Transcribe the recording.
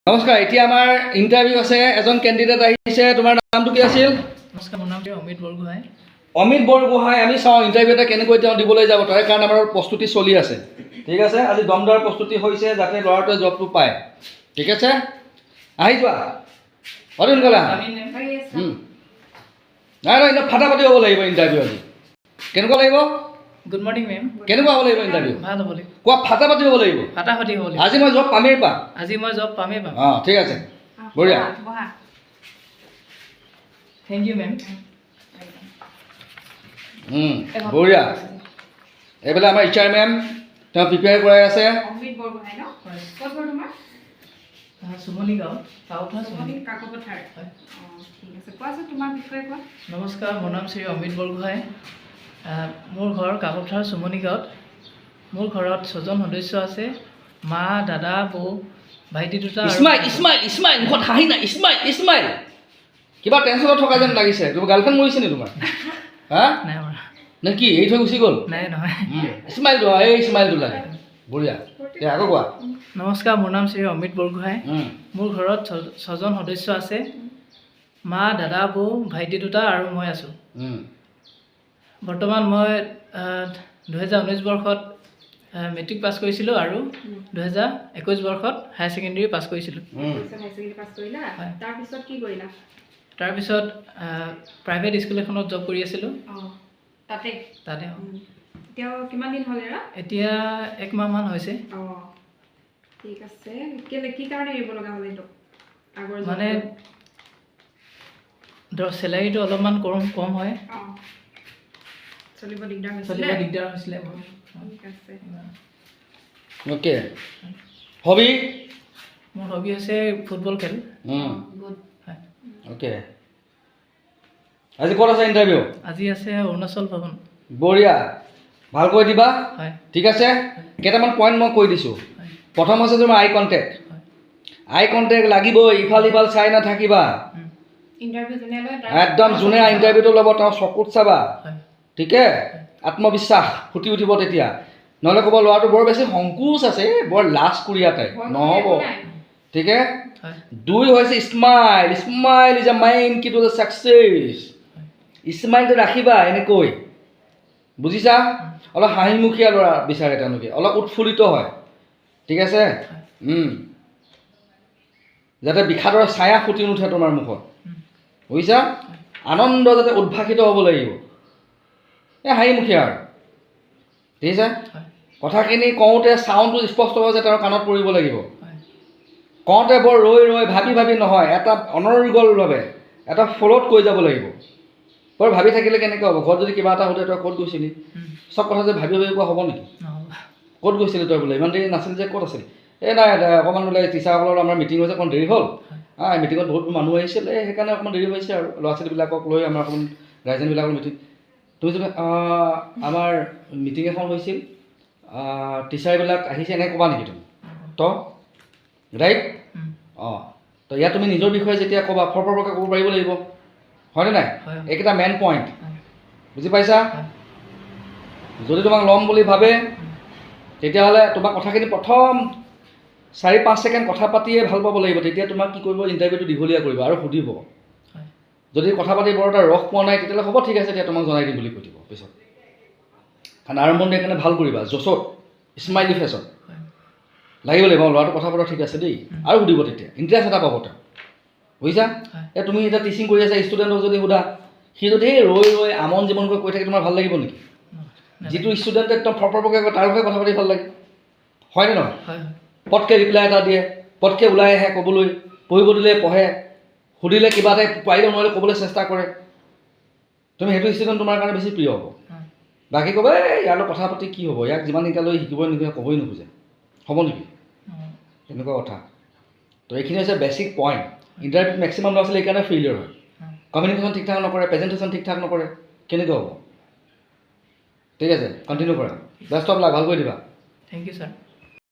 নমস্কাৰ, এতিয়া আমাৰ ইণ্টাৰভিউ আছে। এজন কেণ্ডিডেট আহিছে। তোমাৰ নামটো কি আছিল? নমস্কাৰ, মোৰ নামটো অমিত বৰগোহাঁই। অমিত বৰগোহাঁই। আমি চাওঁ ইণ্টাৰভিউ এটা কেনেকৈ তেওঁ দিবলৈ যাব, তাৰে কাৰণে আমাৰ প্ৰস্তুতি চলি আছে। ঠিক আছে, আজি দমদাৰ প্ৰস্তুতি হৈছে যাতে ল'ৰাটোৱে জবটো পায়। ঠিক আছে, আহি যোৱা অতি সোনকালে আহা। নাই নাই, ফাটা ফাটি হ'ব লাগিব ইণ্টাৰভিউ। আজি কেনেকুৱা লাগিব? Good morning ma'am. কেনেকুৱা হ'ব লাগিব ইণ্টাৰভিউ? ভাল হ'ব লাগিব। কোৱা, ফাটা ফাটি হ'ব লাগিব। ফাটাফাটি হ'ব লাগিব। আজি মই জব পামেই পাম। আজি মই জব পামেই পাম। অঁ, ঠিক আছে, বঢ়িয়া। Thank you ma'am. বঢ়িয়া। এইফালে আমাৰ এইচআৰ মেম, তেওঁ প্ৰিপেয়াৰ কৰাই আছে। অমিত বৰগোহাঁই ন? ক'ত ঘৰ তোমাৰ? সুমনি গাঁও, কাকপথাৰ সুমনি কাকপথাৰ। ঠিক আছে, কোৱাচোন তোমাৰ বিষয়ে কোৱা। নমস্কাৰ, মোৰ নাম শ্ৰী অমিত বৰগোহাঁই। মোৰ ঘৰ কাকপথাৰ সুমনি গাঁৱত। মোৰ ঘৰত 6জন সদস্য আছে। মা, দাদা, বৌ, ভাইটি দুটা। ইছমাইল ইছমাইল ইছমাইল, মুখত হাঁহি নাই। ইছমাইল ইছমাইল, কিবা টেনশ্যনত থকা যেন লাগিছে। তোমাৰ গাৰ্লফ্ৰেণ্ড মৰিছে নেকি তোমাৰ? হা? নাই মৰা। নে কি এৰি থৈ গুচি গ'ল? নাই নহয়। ইছমাইলটো, এই ইছমাইলটো লাগে। বঢ়িয়া, এতিয়া আকৌ কোৱা। নমস্কাৰ, মোৰ নাম শ্ৰী অমিত বৰগোহাঁই। মোৰ ঘৰত 6জন সদস্য আছে। মা, দাদা, বৌ, ভাইটি দুটা আৰু মই আছোঁ। বৰ্তমান মই 2019 বৰ্ষত মেট্ৰিক পাছ কৰিছিলোঁ আৰু 2021 বৰ্ষত হায়াৰ ছেকেণ্ডেৰী পাছ কৰিছিলোঁ। তাৰপিছত কি কৰিলা? তাৰপিছত প্ৰাইভেট স্কুল এখনত জব কৰি আছিলোঁ। তাতে এতিয়া কিমান দিন হ'ল এৰা? এতিয়া 1 মাহমান হৈছে। ঠিক আছে, কি কাৰণে এৰিব লগা হ'ল এইটো? আগৰ মানে চেলাৰীটো অলপমান কম হয়। চলিব দিগদাৰ হৈছিলে। ঠিক আছে। Okay, hobby? মোৰ হবি হৈছে ফুটবল খেল। অ'কে, আজি ক'ত আছে ইণ্টাৰভিউ? আজি আছে অৰুণাচল ভৱন। বঢ়িয়া, ভালকৈ দিবা। হয়, ঠিক আছে, কেইটামান পইণ্ট মই কৈ দিছোঁ। প্ৰথম হৈছে তোমাৰ আই কণ্টেক্ট। আই কণ্টেক্ট লাগিবই, ইফাল সিফাল চাই নাথাকিবা। একদম যোনে ইণ্টাৰভিউটো ল'ব তেওঁ চকুত চাবা। ঠিকে, আত্মবিশ্বাস ফুটি উঠিব তেতিয়া। নহ'লে ক'ব ল'ৰাটো বৰ বেছি সংকোচ আছে, বৰ লাজ কুৰিয়া টাইপ, নহ'ব। ঠিকে। 2 হৈছে smile. Smile is a main কি টু দ্য ছাকচেছ। স্মাইলটো ৰাখিবা এনেকৈ, বুজিছা? অলপ হাঁহিমুখীয়া ল'ৰা বিচাৰে তেওঁলোকে, অলপ উৎফুল্লিত হয়। ঠিক আছে, যাতে বিষাদৰ ছায়া ফুটি নুঠে তোমাৰ মুখত, বুজিছা? আনন্দ যাতে উদ্ভাসিত হ'ব লাগিব, এই হাঁহিমুখীয়া আৰু। ঠিক আছে, কথাখিনি কওঁতে চাউণ্ডটো স্পষ্টভাৱে যে তেওঁৰ কাণত পৰিব লাগিব। কওঁতে বৰ ৰৈ ভাবি ভাবি নহয়, এটা অনৰ্গলভাৱে এটা ফ্ল'ত কৈ যাব লাগিব। বৰ ভাবি থাকিলে কেনেকৈ হ'ব? ঘৰত যদি কিবা এটা সোধে তই ক'ত গৈছিলি, চব কথা যে ভাবি ভাবি কোৱা হ'ব নেকি? ক'ত গৈছিলি তই বোলে? ইমান দেৰি নাছিল যে, ক'ত আছিলি? এই নাই, অকণমান বোলে টিচাৰসকলৰ আমাৰ মিটিং হৈছে, অকণ দেৰি হ'ল। মিটিঙত বহুত মানুহ আহিছিল, সেইকাৰণে অকণমান দেৰি হৈছে আৰু ল'ৰা ছোৱালীবিলাকক লৈ আমাৰ অকণমান গাৰ্জেনবিলাকৰ মিটিং। তুমি যদি আমাৰ মিটিং এখন হৈছিল, টিচাৰবিলাক আহিছে, এনেকৈ ক'বা নেকি তুমি? ৰাইট? তো ইয়াত তুমি নিজৰ বিষয়ে যেতিয়া ক'বা, ফৰফৰকৈ ক'ব পাৰিব লাগিব, হয়নে নাই? এইকেইটা মেইন পইণ্ট, বুজি পাইছা? যদি তোমাক ল'ম বুলি ভাবে তেতিয়াহ'লে তোমাৰ কথাখিনি প্ৰথম 4-5 ছেকেণ্ড কথা পাতিয়ে ভাল পাব লাগিব। তেতিয়া তোমাক কি কৰিব, ইণ্টাৰভিউটো দীঘলীয়া কৰিব আৰু সুধিব। যদি কথা পাতি বৰ এটা ৰস পোৱা নাই, তেতিয়াহ'লে হ'ব, ঠিক আছে, এতিয়া তোমাক জনাই দিম বুলি কৈ দিব পিছত। কাৰণ আৰম্ভণি সেইকাৰণে ভাল কৰিবা, জছত, স্মাইলি ফেচত লাগিব লাগিব। ল'ৰাটো কথা পতা ঠিক আছে দেই, আৰু সুধিব তেতিয়া, ইণ্টাৰেষ্ট এটা পাব তেওঁ, বুজিছা? তুমি এতিয়া টিচিং কৰি আছা, ষ্টুডেণ্টক যদি সোধা, সি যদি ৰৈ আমন জীৱনকৈ কৈ থাকে, তোমাৰ ভাল লাগিব নেকি? যিটো ষ্টুডেণ্টে একদম ফৰফৰকৈ কয়, তাৰ বিষয়ে কথা পাতি ভাল লাগে, হয়নে নহয়? পটকৈ ৰিপ্লাই এটা দিয়ে, পটকৈ ওলাই আহে ক'বলৈ, পঢ়িব দিলে পঢ়ে, সুধিলে কিবা এটা পাৰিলে নোৱাৰিলে ক'বলৈ চেষ্টা কৰে। তুমি সেইটো ষ্টুডেণ্ট তোমাৰ কাৰণে বেছি প্ৰিয় হ'ব। বাকী ক'ব, ইয়াৰ লগত কথা পাতি কি হ'ব, ইয়াক যিমান শিকালৈ শিকিবই নিবিচাৰে, ক'বই নোখোজে, হ'ব নেকি? তেনেকুৱা কথা। তো এইখিনি হৈছে বেছিক পইণ্ট। ইণ্টাৰভিউত মেক্সিমাম ল'ৰা ছোৱালী এইকাৰণে ফেইলিয়ৰ হয়। কমিউনিকেশ্যন ঠিক ঠাক নকৰে, প্ৰেজেণ্টেশ্যন ঠিক ঠাক নকৰে, কেনেকৈ হ'ব? ঠিক আছে, কণ্টিনিউ কৰা। বেষ্ট অফ লাক, ভালকৈ দিবা। Thank you sir.